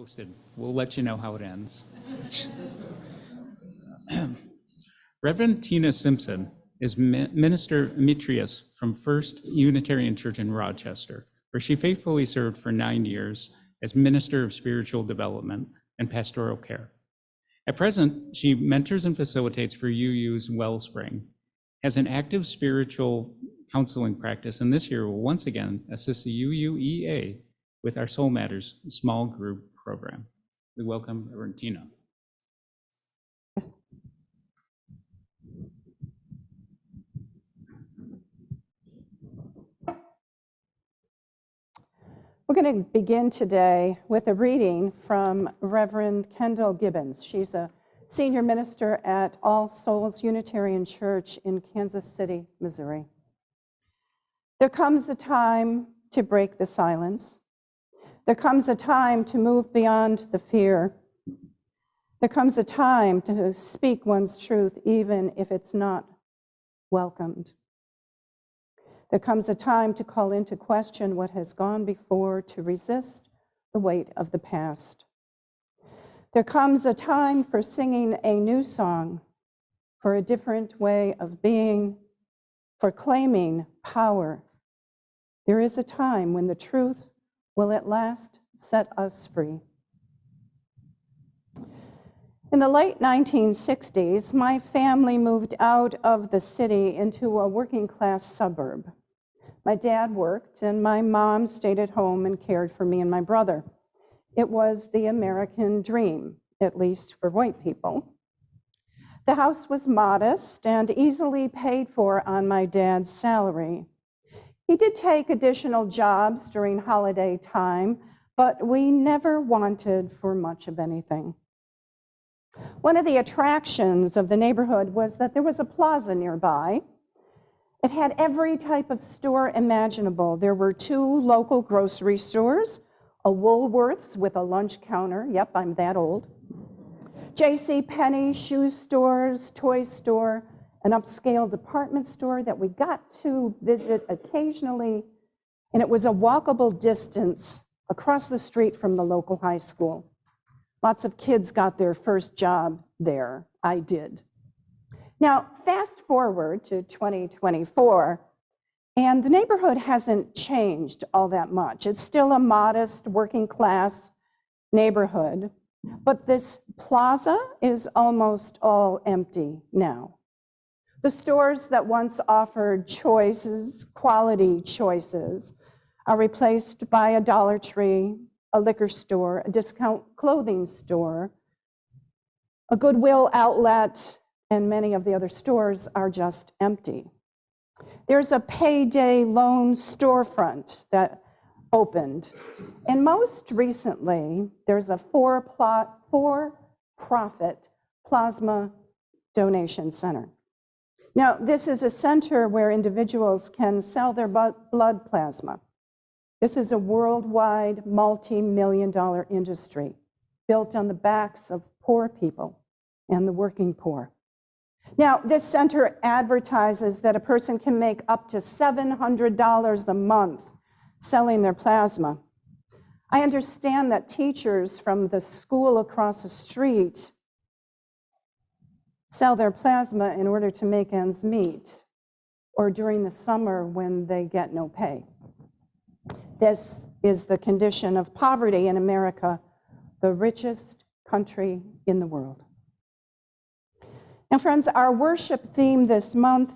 posted. We'll let you know how it ends. Reverend Tina Simpson is Minister Emeritus from First Unitarian Church in Rochester, where she faithfully served for 9 years as Minister of Spiritual Development and Pastoral Care. At present, she mentors and facilitates for UU's Wellspring, has an active spiritual counseling practice, and this year will once again assist the UUEA with our Soul Matters small group program. We welcome Reverend Tina. We're going to begin today with a reading from Reverend Kendall Gibbons. She's a senior minister at All Souls Unitarian Church in Kansas City, Missouri. There comes a time to break the silence. There comes a time to move beyond the fear. There comes a time to speak one's truth even if it's not welcomed. There comes a time to call into question what has gone before, to resist the weight of the past. There comes a time for singing a new song, for a different way of being, for claiming power. There is a time when the truth will at last set us free. In the late 1960s, my family moved out of the city into a working-class suburb. My dad worked, and my mom stayed at home and cared for me and my brother. It was the American dream, at least for white people. The house was modest and easily paid for on my dad's salary. He did take additional jobs during holiday time, but we never wanted for much of anything. One of the attractions of the neighborhood was that there was a plaza nearby. It had every type of store imaginable. There were 2 local grocery stores, a Woolworth's with a lunch counter. Yep, I'm that old. J.C. Penney, shoe stores, toy store, an upscale department store that we got to visit occasionally, and it was a walkable distance across the street from the local high school. Lots of kids got their first job there. I did. Now, fast forward to 2024, and the neighborhood hasn't changed all that much. It's still a modest working class neighborhood, but this plaza is almost all empty now. The stores that once offered choices, quality choices, are replaced by a Dollar Tree, a liquor store, a discount clothing store, a Goodwill outlet, and many of the other stores are just empty. There's a payday loan storefront that opened, and most recently, there's a for-profit plasma donation center. Now, this is a center where individuals can sell their blood plasma. This is a worldwide multi-million-dollar industry built on the backs of poor people and the working poor. Now, this center advertises that a person can make up to $700 a month selling their plasma. I understand that teachers from the school across the street sell their plasma in order to make ends meet, or during the summer when they get no pay. This is the condition of poverty in America, the richest country in the world. Now, friends, our worship theme this month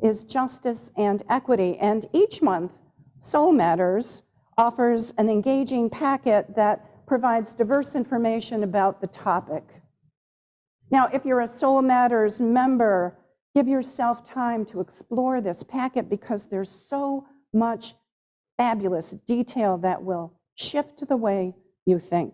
is justice and equity, and each month, Soul Matters offers an engaging packet that provides diverse information about the topic. Now, if you're a Soul Matters member, give yourself time to explore this packet because there's so much fabulous detail that will shift the way you think.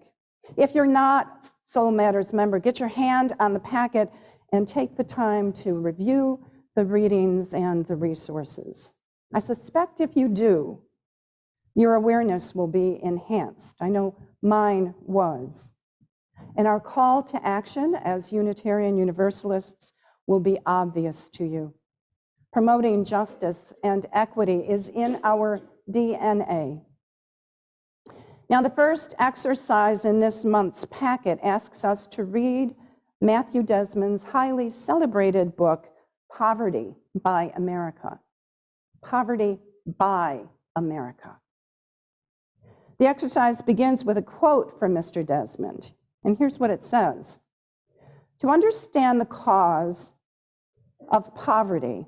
If you're not Soul Matters member, get your hand on the packet and take the time to review the readings and the resources. I suspect if you do, your awareness will be enhanced. I know mine was. And our call to action as Unitarian Universalists will be obvious to you. Promoting justice and equity is in our DNA. Now, the first exercise in this month's packet asks us to read Matthew Desmond's highly celebrated book, Poverty by America. Poverty by America. The exercise begins with a quote from Mr. Desmond, and here's what it says. To understand the cause of poverty,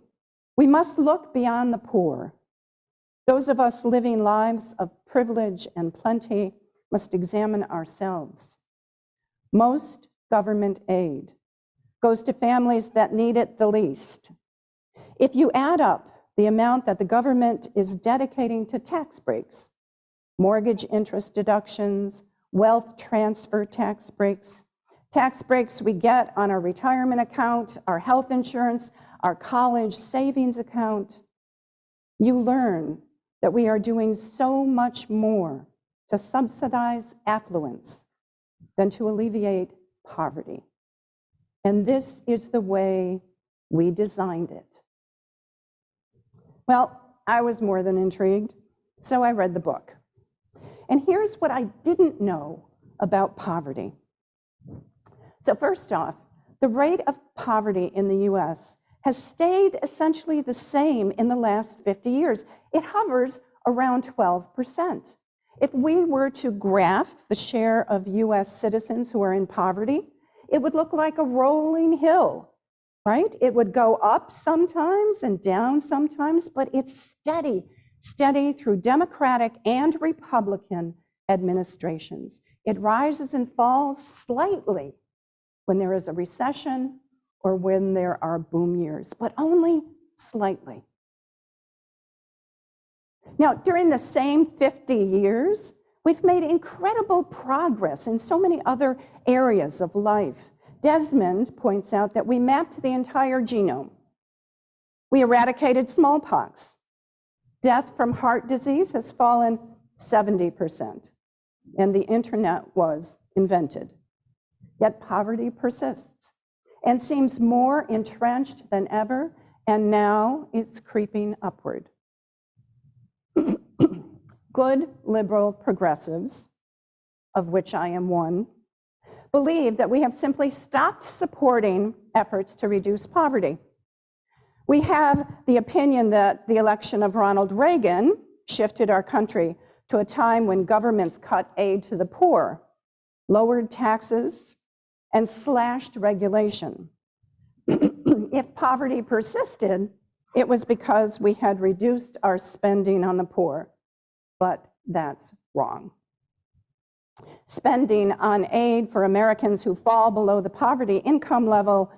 we must look beyond the poor. Those of us living lives of privilege and plenty must examine ourselves. Most government aid goes to families that need it the least. If you add up the amount that the government is dedicating to tax breaks, mortgage interest deductions, wealth transfer tax breaks we get on our retirement account, our health insurance, our college savings account, you learn that we are doing so much more to subsidize affluence than to alleviate poverty. And this is the way we designed it. Well, I was more than intrigued, so I read the book. And here's what I didn't know about poverty. So first off, the rate of poverty in the US has stayed essentially the same in the last 50 years. It hovers around 12%. If we were to graph the share of US citizens who are in poverty, it would look like a rolling hill, right? It would go up sometimes and down sometimes, but it's steady through Democratic and Republican administrations. It rises and falls slightly when there is a recession or when there are boom years, but only slightly. Now, during the same 50 years, we've made incredible progress in so many other areas of life. Desmond points out that we mapped the entire genome. We eradicated smallpox. Death from heart disease has fallen 70%, and the internet was invented. Yet poverty persists and seems more entrenched than ever, and now it's creeping upward. Good liberal progressives, of which I am one, believe that we have simply stopped supporting efforts to reduce poverty. We have the opinion that the election of Ronald Reagan shifted our country to a time when governments cut aid to the poor, lowered taxes, and slashed regulation. If poverty persisted, it was because we had reduced our spending on the poor, but that's wrong. Spending on aid for Americans who fall below the poverty income level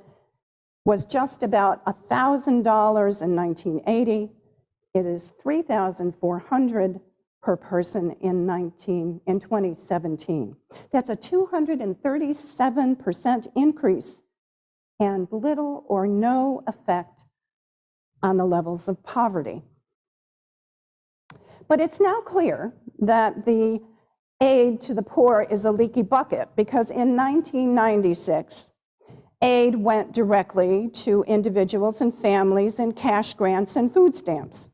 was just about $1,000 in 1980. It is $3,400 per person in 2017. That's a 237% increase and little or no effect on the levels of poverty. But it's now clear that the aid to the poor is a leaky bucket, because in 1996, aid went directly to individuals and families in cash grants and food stamps.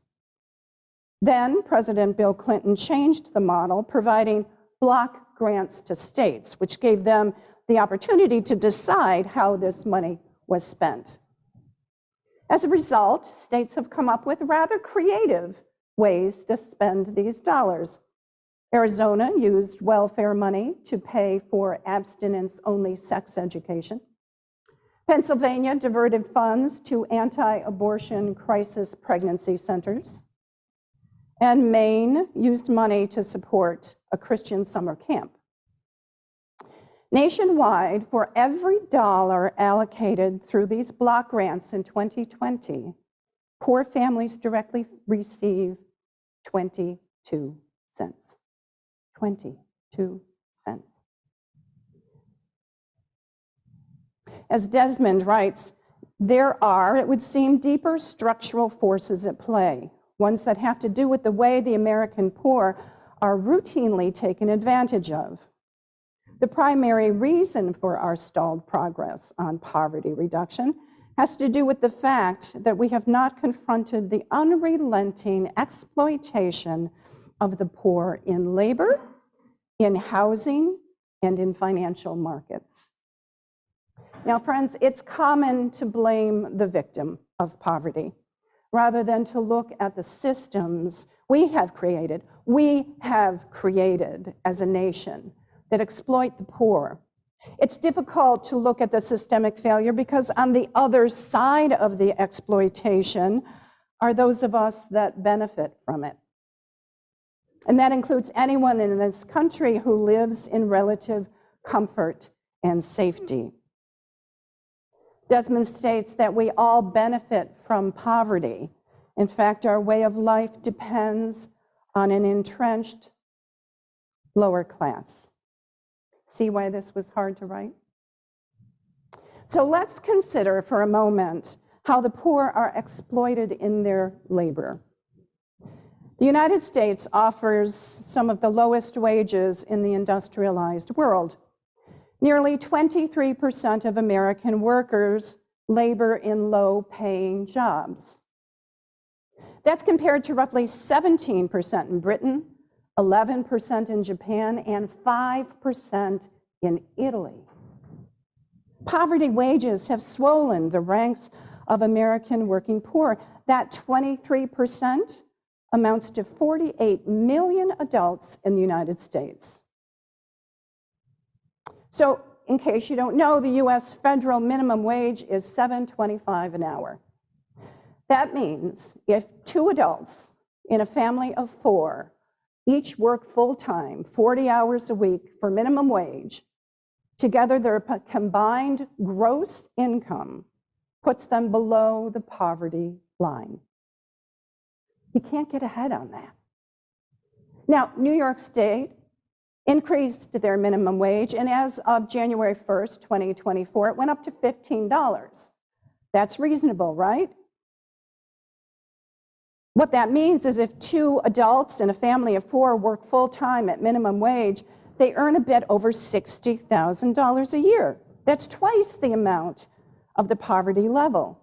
Then President Bill Clinton changed the model, providing block grants to states, which gave them the opportunity to decide how this money was spent. As a result, states have come up with rather creative ways to spend these dollars. Arizona used welfare money to pay for abstinence-only sex education. Pennsylvania diverted funds to anti-abortion crisis pregnancy centers. And Maine used money to support a Christian summer camp. Nationwide, for every dollar allocated through these block grants in 2020, poor families directly receive 22 cents. 22 cents. As Desmond writes, there are, it would seem, deeper structural forces at play, ones that have to do with the way the American poor are routinely taken advantage of. The primary reason for our stalled progress on poverty reduction has to do with the fact that we have not confronted the unrelenting exploitation of the poor in labor in housing, and in financial markets. Now, friends, it's common to blame the victim of poverty rather than to look at the systems we have created as a nation that exploit the poor. It's difficult to look at the systemic failure because on the other side of the exploitation are those of us that benefit from it. And that includes anyone in this country who lives in relative comfort and safety. Desmond states that we all benefit from poverty. In fact, our way of life depends on an entrenched lower class. See why this was hard to write? So let's consider for a moment how the poor are exploited in their labor. The United States offers some of the lowest wages in the industrialized world. Nearly 23% of American workers labor in low-paying jobs. That's compared to roughly 17% in Britain, 11% in Japan, and 5% in Italy. Poverty wages have swollen the ranks of American working poor. That 23% amounts to 48 million adults in the United States. So, in case you don't know, the US federal minimum wage is $7.25 an hour. That means if two adults in a family of four each work full-time, 40 hours a week for minimum wage, together their combined gross income puts them below the poverty line. You can't get ahead on that. Now, New York State increased their minimum wage, and as of January 1st, 2024, it went up to $15. That's reasonable, right? What that means is if two adults in a family of four work full-time at minimum wage, they earn a bit over $60,000 a year. That's twice the amount of the poverty level.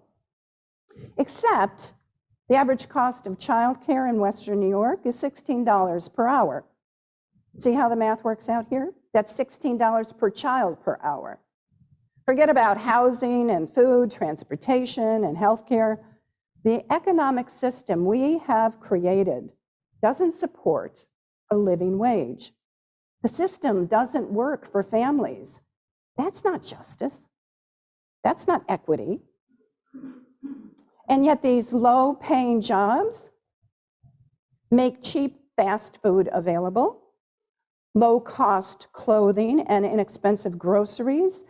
Except the average cost of childcare in Western New York is $16 per hour. See how the math works out here? That's $16 per child per hour. Forget about housing and food, transportation and healthcare. The economic system we have created doesn't support a living wage. The system doesn't work for families. That's not justice. That's not equity. And yet these low-paying jobs make cheap fast food available, low-cost clothing and inexpensive groceries,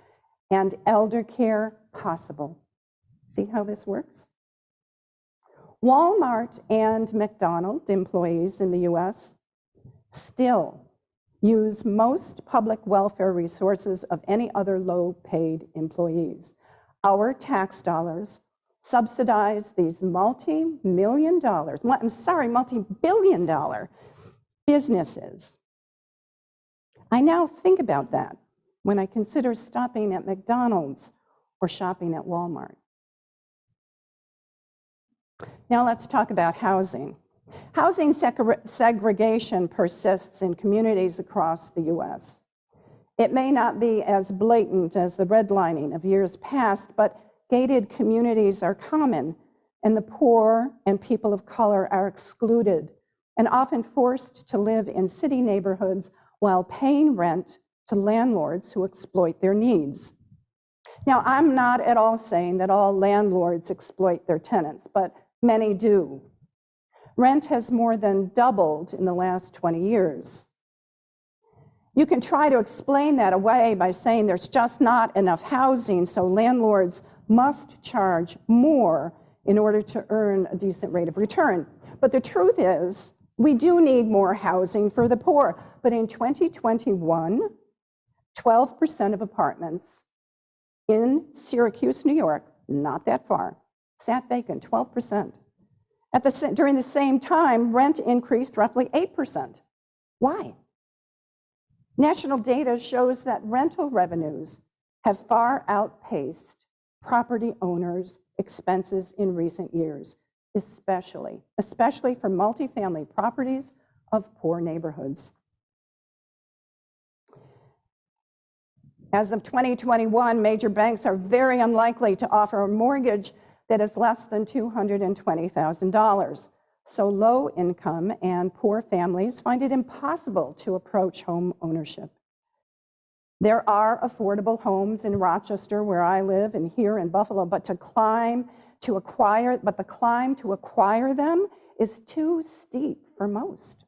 and elder care possible. See how this works? Walmart and McDonald's employees in the US still use most public welfare resources of any other low-paid employees. Our tax dollars subsidize these multi-billion dollar businesses. I now think about that when I consider stopping at McDonald's or shopping at Walmart. Now let's talk about housing. Housing segregation persists in communities across the US. It may not be as blatant as the redlining of years past, but gated communities are common, and the poor and people of color are excluded and often forced to live in city neighborhoods while paying rent to landlords who exploit their needs. Now, I'm not at all saying that all landlords exploit their tenants, but many do. Rent has more than doubled in the last 20 years. You can try to explain that away by saying there's just not enough housing, so landlords must charge more in order to earn a decent rate of return. But the truth is, we do need more housing for the poor. But in 2021, 12% of apartments in Syracuse, New York, not that far, sat vacant, 12%. During the same time, rent increased roughly 8%. Why? National data shows that rental revenues have far outpaced property owners' expenses in recent years, especially for multifamily properties of poor neighborhoods. As of 2021, major banks are very unlikely to offer a mortgage that is less than $220,000. So low income and poor families find it impossible to approach home ownership. There are affordable homes in Rochester, where I live, and here in Buffalo, but the climb to acquire them is too steep for most.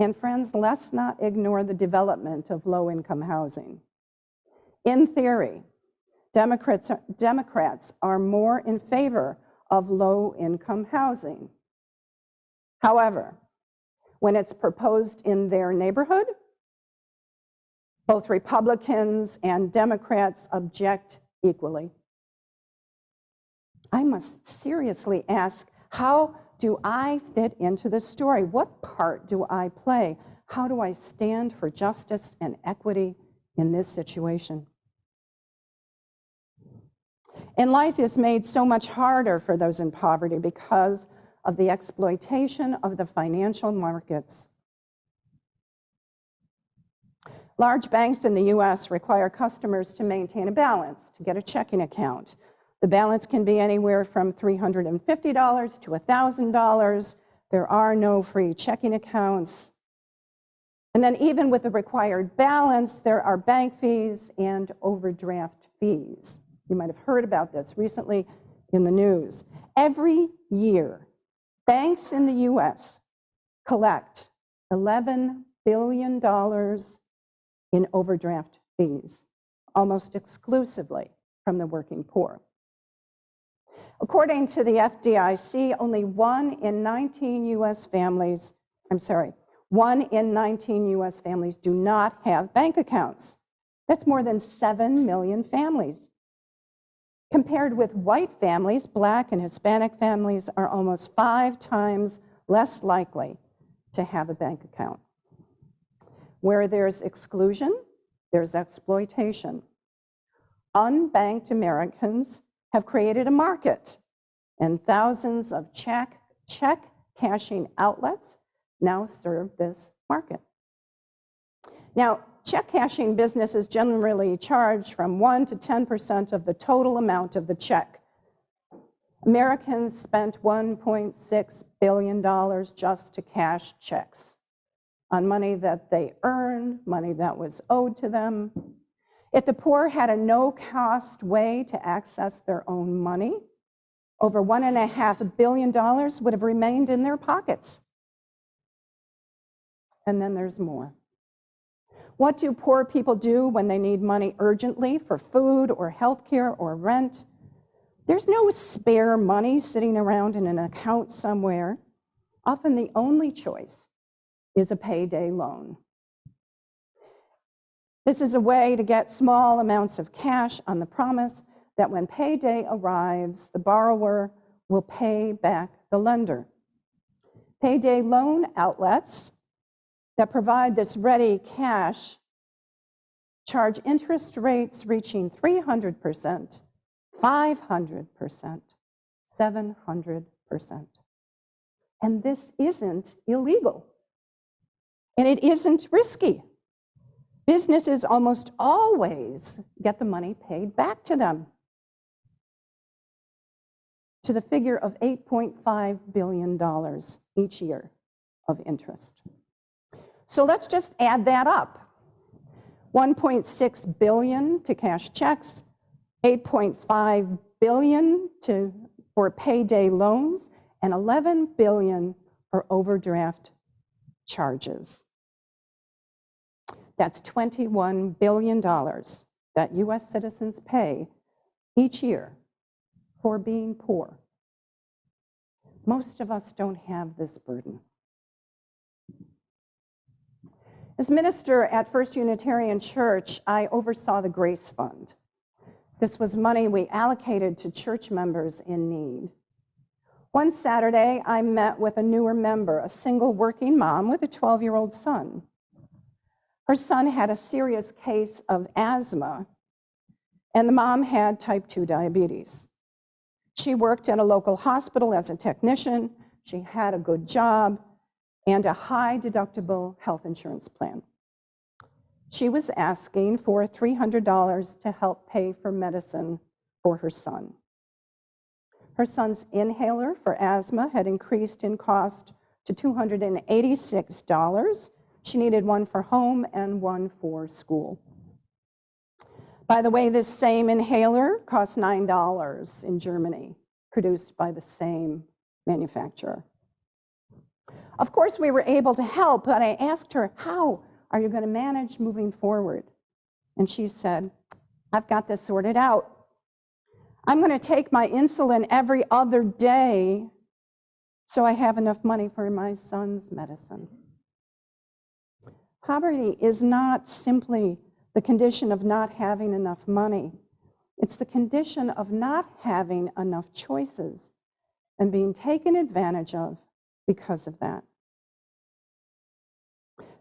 And friends, let's not ignore the development of low-income housing. In theory, Democrats are more in favor of low-income housing. However, when it's proposed in their neighborhood, both Republicans and Democrats object equally. I must seriously ask, how do I fit into this story? What part do I play? How do I stand for justice and equity in this situation? And life is made so much harder for those in poverty because of the exploitation of the financial markets. Large banks in the US require customers to maintain a balance to get a checking account. The balance can be anywhere from $350 to $1,000. There are no free checking accounts. And then even with the required balance, there are bank fees and overdraft fees. You might have heard about this recently in the news. Every year, banks in the US collect $11 billion in overdraft fees, almost exclusively from the working poor. According to the FDIC, only 1 in 19 US families do not have bank accounts. That's more than 7 million families. Compared with white families, Black and Hispanic families are almost 5 times less likely to have a bank account. Where there's exclusion, there's exploitation. Unbanked Americans have created a market, and thousands of check cashing outlets now serve this market. Now, check cashing businesses generally charge from 1% to 10% of the total amount of the check. Americans spent $1.6 billion just to cash checks on money that they earned, money that was owed to them. If the poor had a no-cost way to access their own money, over $1.5 billion would have remained in their pockets. And then there's more. What do poor people do when they need money urgently for food or health care or rent? There's no spare money sitting around in an account somewhere. Often the only choice is a payday loan. This is a way to get small amounts of cash on the promise that when payday arrives, the borrower will pay back the lender. Payday loan outlets that provide this ready cash charge interest rates reaching 300%, 500%, 700%. And this isn't illegal. And it isn't risky. Businesses almost always get the money paid back to them, to the figure of $8.5 billion each year of interest. So let's just add that up. $1.6 billion to cash checks, $8.5 billion for payday loans, and $11 billion for overdraft charges. That's $21 billion that US citizens pay each year for being poor. Most of us don't have this burden. As minister at First Unitarian Church, I oversaw the Grace Fund. This was money we allocated to church members in need. One Saturday, I met with a newer member, a single working mom with a 12-year-old son. Her son had a serious case of asthma, and the mom had type 2 diabetes. She worked at a local hospital as a technician. She had a good job and a high deductible health insurance plan. she was asking for $300 to help pay for medicine for her son. Her son's inhaler for asthma had increased in cost to $286. She needed one for home and one for school. By the way, this same inhaler costs $9 in Germany, produced by the same manufacturer. Of course, we were able to help, but I asked her, how are you going to manage moving forward? And she said, I've got this sorted out. I'm going to take my insulin every other day so I have enough money for my son's medicine. Poverty is not simply the condition of not having enough money. It's the condition of not having enough choices and being taken advantage of because of that.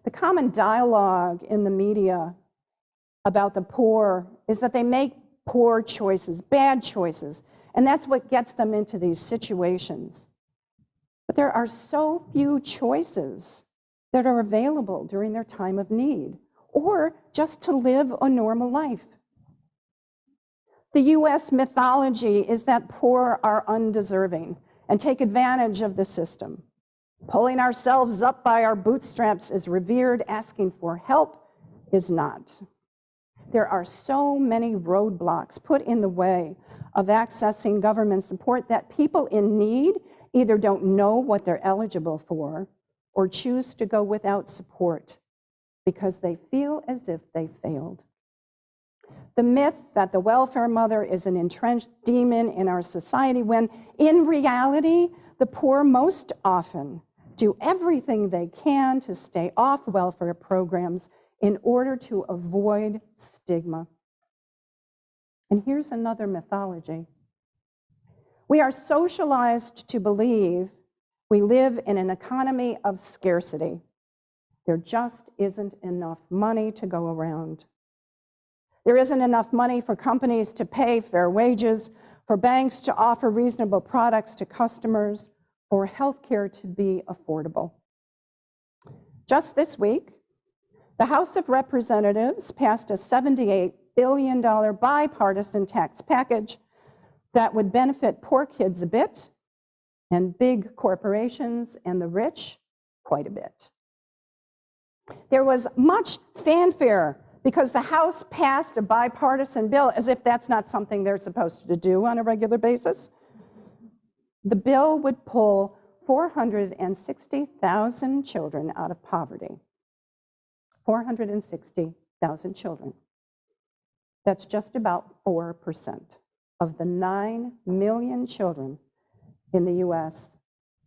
The common dialogue in the media about the poor is that they make poor choices, bad choices, and that's what gets them into these situations. But there are so few choices that are available during their time of need, or just to live a normal life. The US mythology is that poor are undeserving and take advantage of the system. Pulling ourselves up by our bootstraps is revered, asking for help is not. There are so many roadblocks put in the way of accessing government support that people in need either don't know what they're eligible for or choose to go without support because they feel as if they failed. The myth that the welfare mother is an entrenched demon in our society, when in reality, the poor most often do everything they can to stay off welfare programs in order to avoid stigma. And here's another mythology. We are socialized to believe we live in an economy of scarcity. There just isn't enough money to go around. There isn't enough money for companies to pay fair wages, for banks to offer reasonable products to customers, for healthcare to be affordable. Just this week, the House of Representatives passed a $78 billion bipartisan tax package that would benefit poor kids a bit and big corporations and the rich quite a bit. There was much fanfare because the House passed a bipartisan bill, as if that's not something they're supposed to do on a regular basis. The bill would pull 460,000 children out of poverty. 460,000 children. That's just about 4% of the 9 million children in the US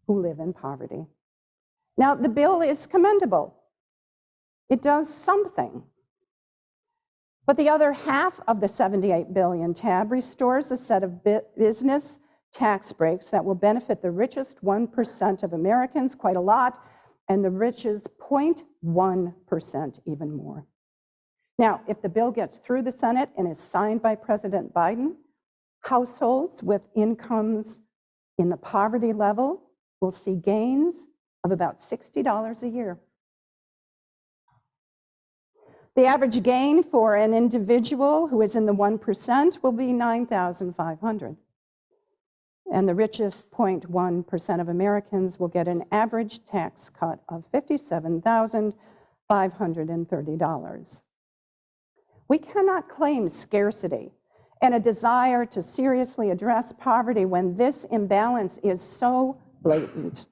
who live in poverty. Now, the bill is commendable. It does something. But the other half of the $78 billion tab restores a set of business tax breaks that will benefit the richest 1% of Americans quite a lot, and the richest 0.1% even more. Now, if the bill gets through the Senate and is signed by President Biden, households with incomes in the poverty level will see gains of about $60 a year. The average gain for an individual who is in the 1% will be $9,500. And the richest 0.1% of Americans will get an average tax cut of $57,530. We cannot claim scarcity and a desire to seriously address poverty when this imbalance is so blatant.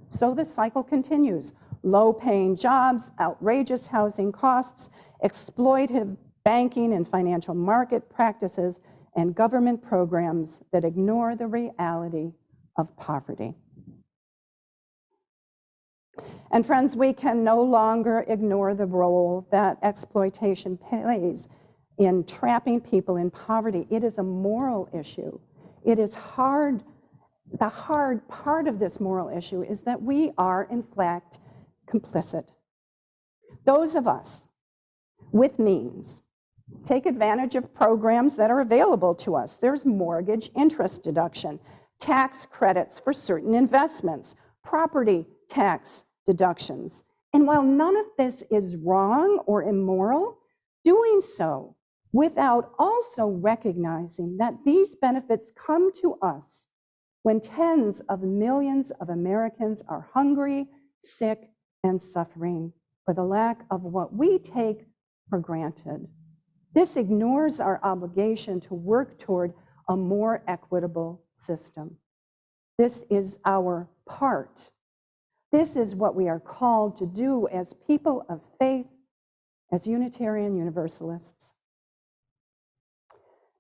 So the cycle continues. Low-paying jobs, outrageous housing costs, exploitative banking and financial market practices, and government programs that ignore the reality of poverty. And friends, we can no longer ignore the role that exploitation plays in trapping people in poverty. It is a moral issue. It is hard. The hard part of this moral issue is that we are, in fact, complicit. Those of us with means take advantage of programs that are available to us. There's mortgage interest deduction, tax credits for certain investments, property tax deductions, And while none of this is wrong or immoral, doing so without also recognizing that these benefits come to us when tens of millions of Americans are hungry, sick, and suffering for the lack of what we take for granted. This ignores our obligation to work toward a more equitable system. This is our part. This is what we are called to do as people of faith, as Unitarian Universalists.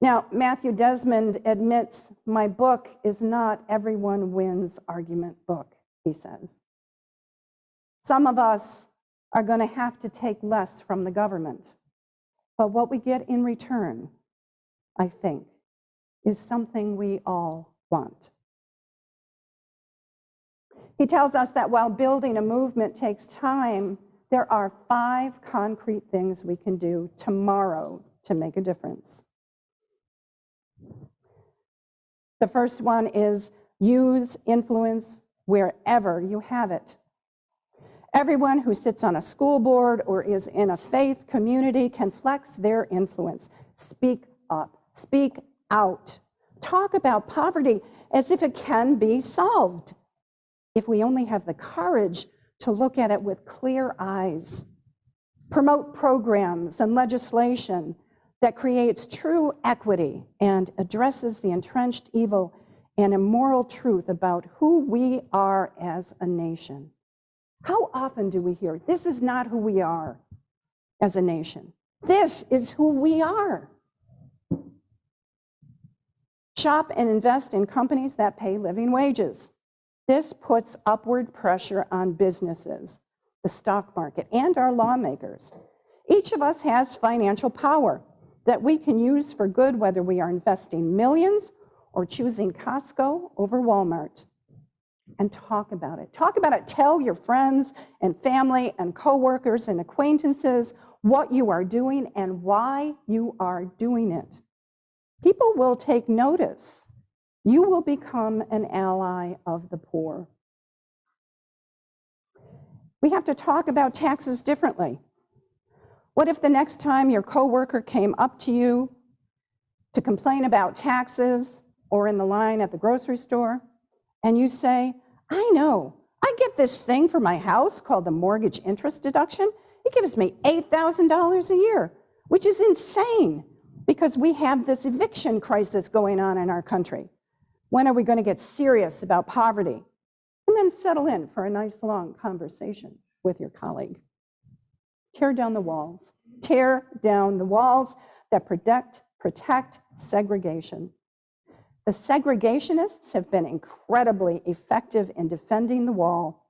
Now, Matthew Desmond admits, my book is not everyone wins argument book, he says. Some of us are going to have to take less from the government, but what we get in return, I think, is something we all want. He tells us that while building a movement takes time, there are 5 concrete things we can do tomorrow to make a difference. The first one is use influence wherever you have it. Everyone who sits on a school board or is in a faith community can flex their influence. Speak up, speak out. Talk about poverty as if it can be solved, if we only have the courage to look at it with clear eyes. Promote programs and legislation that creates true equity and addresses the entrenched evil and immoral truth about who we are as a nation. How often do we hear, this is not who we are as a nation. This is who we are. Shop and invest in companies that pay living wages. This puts upward pressure on businesses, the stock market, and our lawmakers. Each of us has financial power that we can use for good, whether we are investing millions or choosing Costco over Walmart. And talk about it. Talk about it. Tell your friends and family and coworkers and acquaintances what you are doing and why you are doing it. People will take notice. You will become an ally of the poor. We have to talk about taxes differently. What if the next time your coworker came up to you to complain about taxes or in the line at the grocery store, and you say, I know, I get this thing for my house called the mortgage interest deduction. It gives me $8,000 a year, which is insane because we have this eviction crisis going on in our country. When are we going to get serious about poverty? And then settle in for a nice long conversation with your colleague. Tear down the walls. Tear down the walls that protect segregation. The segregationists have been incredibly effective in defending the wall.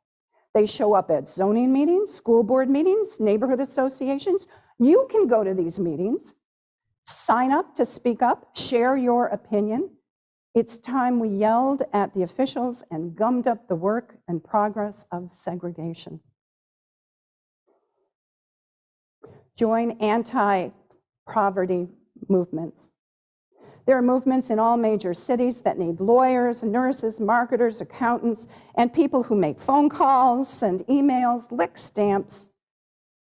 They show up at zoning meetings, school board meetings, neighborhood associations. You can go to these meetings, sign up to speak up, share your opinion. It's time we yelled at the officials and gummed up the work and progress of segregation. Join anti-poverty movements. There are movements in all major cities that need lawyers, nurses, marketers, accountants, and people who make phone calls, send emails, lick stamps.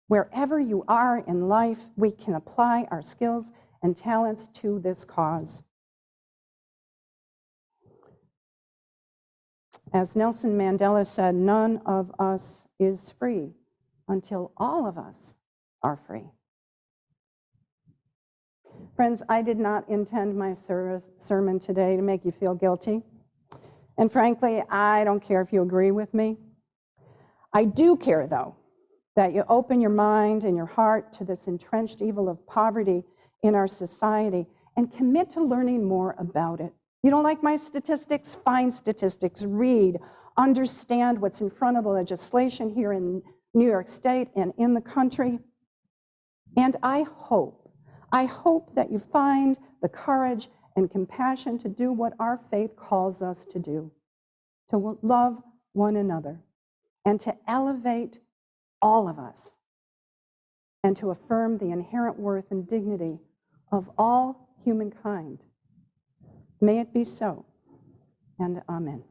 Wherever you are in life, we can apply our skills and talents to this cause. As Nelson Mandela said, none of us is free until all of us are free. Friends, I did not intend my sermon today to make you feel guilty. And frankly, I don't care if you agree with me. I do care, though, that you open your mind and your heart to this entrenched evil of poverty in our society and commit to learning more about it. You don't like my statistics? Find statistics, read, understand what's in front of the legislation here in New York State and in the country. And I hope that you find the courage and compassion to do what our faith calls us to do, to love one another, and to elevate all of us, and to affirm the inherent worth and dignity of all humankind. May it be so, and amen.